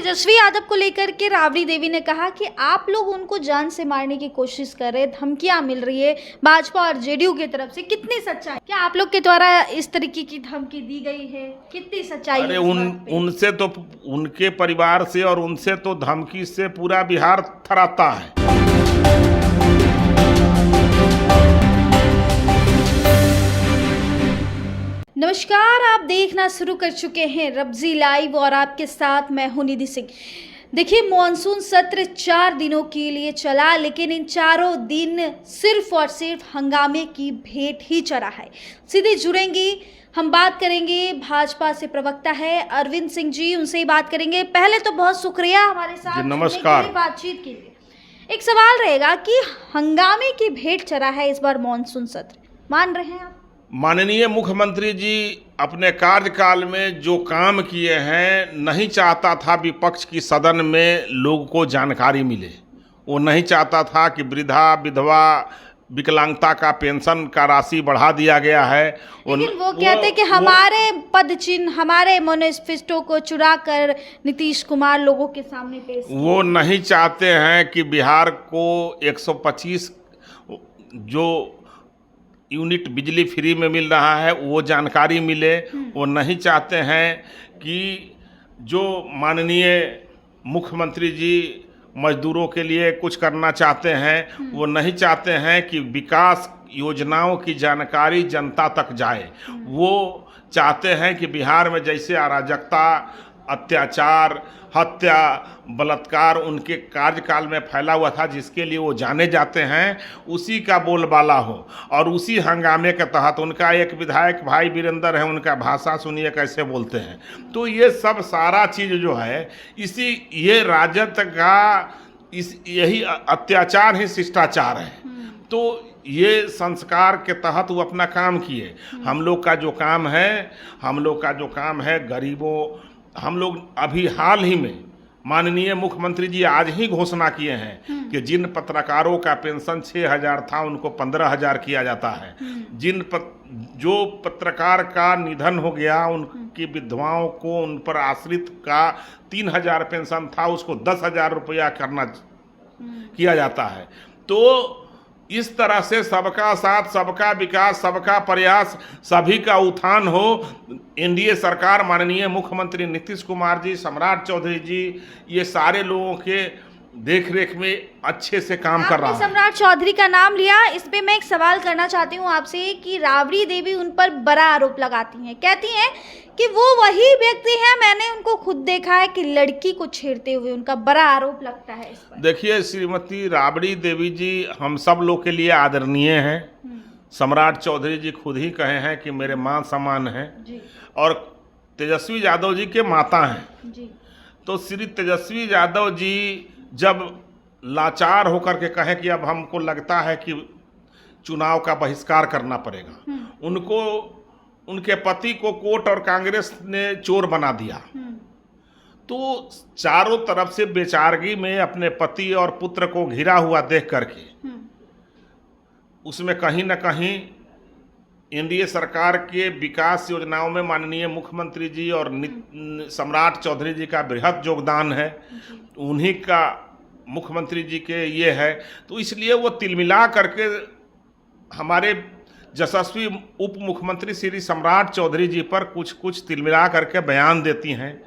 तेजस्वी यादव को लेकर के राबड़ी देवी ने कहा कि आप लोग उनको जान से मारने की कोशिश कर रहे, धमकियां मिल रही है भाजपा और जेडीयू की तरफ से, कितनी सच्चाई? क्या आप लोग के द्वारा इस तरीके की धमकी दी गई है? कितनी सच्चाई? अरे उनसे तो, उनके परिवार से और उनसे तो धमकी से पूरा बिहार थराता है। नमस्कार, आप देखना शुरू कर चुके हैं रब्जी लाइव और आपके साथ मैं हूं निधि सिंह। देखिए, मॉनसून सत्र 4 दिनों के लिए चला, लेकिन इन चारों दिन सिर्फ और सिर्फ हंगामे की भेंट ही चढ़ा है। सीधे जुड़ेंगे, हम बात करेंगे, भाजपा से प्रवक्ता है अरविंद सिंह जी, उनसे ही बात करेंगे। पहले तो बहुत शुक्रिया हमारे साथ नमस्कार बातचीत के लिए। एक सवाल रहेगा कि हंगामे की भेंट चढ़ा है इस बार मॉनसून सत्र, मान रहे हैं आप? माननीय मुख्यमंत्री जी अपने कार्यकाल में जो काम किए हैं, नहीं चाहता था विपक्ष की सदन में लोगों को जानकारी मिले। वो नहीं चाहता था कि वृद्धा, विधवा, विकलांगता का पेंशन का राशि बढ़ा दिया गया है। लेकिन वो कहते कि हमारे पद चिन्ह, हमारे मैनिफेस्टो को चुरा कर नीतीश कुमार लोगों के सामने पेश। वो नहीं चाहते हैं कि बिहार को 125 जो यूनिट बिजली फ्री में मिल रहा है वो जानकारी मिले। वो नहीं चाहते हैं कि जो माननीय मुख्यमंत्री जी मजदूरों के लिए कुछ करना चाहते हैं, वो नहीं चाहते हैं कि विकास योजनाओं की जानकारी जनता तक जाए। वो चाहते हैं कि बिहार में जैसे अराजकता, अत्याचार, हत्या, बलात्कार उनके कार्यकाल में फैला हुआ था, जिसके लिए वो जाने जाते हैं, उसी का बोलबाला हो। और उसी हंगामे के तहत उनका एक विधायक भाई वीरेंद्र है, उनका भाषा सुनिए कैसे बोलते हैं। तो ये सब सारा चीज़ जो है, ये राजद का यही अत्याचार ही शिष्टाचार है। तो ये संस्कार के तहत वो अपना काम किए। हम लोग का जो काम है गरीबों, हम लोग अभी हाल ही में माननीय मुख्यमंत्री जी आज ही घोषणा किए हैं कि जिन पत्रकारों का पेंशन 6,000 था उनको 15,000 किया जाता है। जो पत्रकार का निधन हो गया, उनकी विधवाओं को, उन पर आश्रित का 3,000 पेंशन था, उसको 10,000 रुपया किया जाता है। तो इस तरह से सबका साथ, सबका विकास, सबका प्रयास, सभी का उत्थान हो। एनडीए सरकार, माननीय मुख्यमंत्री नीतीश कुमार जी, सम्राट चौधरी जी, ये सारे लोगों के देखरेख में अच्छे से काम कर रहा है। सम्राट चौधरी का नाम लिया, इस पे मैं एक सवाल करना चाहती हूँ आपसे कि राबड़ी देवी उन पर बड़ा आरोप लगाती हैं, कहती हैं कि वो वही व्यक्ति हैं, मैंने उनको खुद देखा है कि लड़की को छेड़ते हुए, उनका बड़ा आरोप लगता है इस पर। देखिए, श्रीमती राबड़ी देवी जी हम सब लोग के लिए आदरणीय हैं। सम्राट चौधरी जी खुद ही कहे हैं कि मेरे मां समान हैं, और तेजस्वी यादव जी के माता हैं जी। तो श्री तेजस्वी यादव जी जब लाचार होकर के कहें कि अब हमको लगता है कि चुनाव का बहिष्कार करना पड़ेगा, उनके पति को कोर्ट और कांग्रेस ने चोर बना दिया। तो चारों तरफ से बेचारगी में अपने पति और पुत्र को घिरा हुआ देख करके उसमें कहीं ना कहीं एनडीए सरकार के विकास योजनाओं में माननीय मुख्यमंत्री जी और सम्राट चौधरी जी का बृहद योगदान है। उन्हीं का मुख्यमंत्री जी के ये है, तो इसलिए वो तिलमिला करके हमारे यशस्वी उप मुख्यमंत्री श्री सम्राट चौधरी जी पर कुछ तिलमिला करके बयान देती हैं।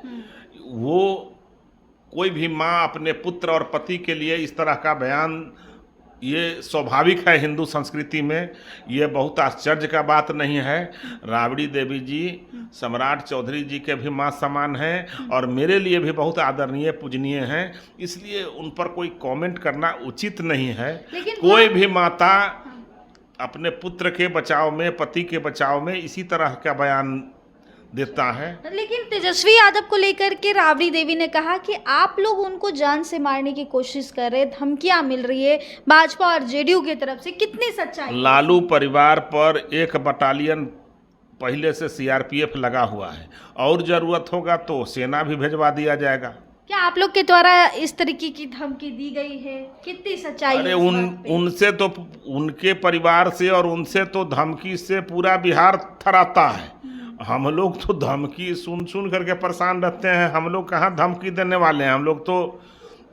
वो कोई भी माँ अपने पुत्र और पति के लिए इस तरह का बयान, ये स्वाभाविक है हिंदू संस्कृति में, ये बहुत आश्चर्य का बात नहीं है। राबड़ी देवी जी सम्राट चौधरी जी के भी मां समान हैं और मेरे लिए भी बहुत आदरणीय, पूजनीय हैं, इसलिए उन पर कोई कमेंट करना उचित नहीं है। कोई भी माता अपने पुत्र के बचाव में, पति के बचाव में इसी तरह का बयान देता है। लेकिन तेजस्वी यादव को लेकर के राबड़ी देवी ने कहा कि आप लोग उनको जान से मारने की कोशिश कर रहे, धमकियां मिल रही है भाजपा और जेडीयू की तरफ से, कितनी सच्चाई? लालू परिवार पर 1 बटालियन पहले से सीआरपीएफ लगा हुआ है, और जरूरत होगा तो सेना भी भेजवा दिया जाएगा। क्या आप लोग के द्वारा इस तरीके की धमकी दी गई है? कितनी सच्चाई? अरे उनसे तो, उनके परिवार से और उनसे तो धमकी से पूरा बिहार थराता है। हम लोग तो धमकी सुन सुन करके परेशान रहते हैं। हम लोग कहाँ धमकी देने वाले हैं। हम लोग तो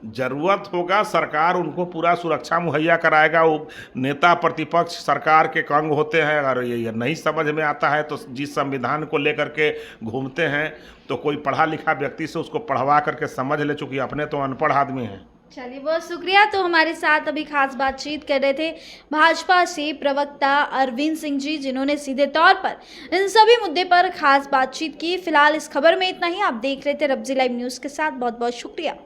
जरूरत होगा सरकार उनको पूरा सुरक्षा मुहैया कराएगा। वो नेता प्रतिपक्ष सरकार के अंग होते हैं। अगर ये नहीं समझ में आता है तो जिस संविधान को लेकर के घूमते हैं तो कोई पढ़ा लिखा व्यक्ति से उसको पढ़वा करके समझ ले, चूँकि अपने तो अनपढ़ आदमी हैं। चलिए, बहुत शुक्रिया। तो हमारे साथ अभी खास बातचीत कर रहे थे भाजपा से प्रवक्ता अरविंद सिंह जी, जिन्होंने सीधे तौर पर इन सभी मुद्दे पर खास बातचीत की। फिलहाल इस खबर में इतना ही। आप देख रहे थे रब्जी लाइव न्यूज़ के साथ। बहुत बहुत शुक्रिया।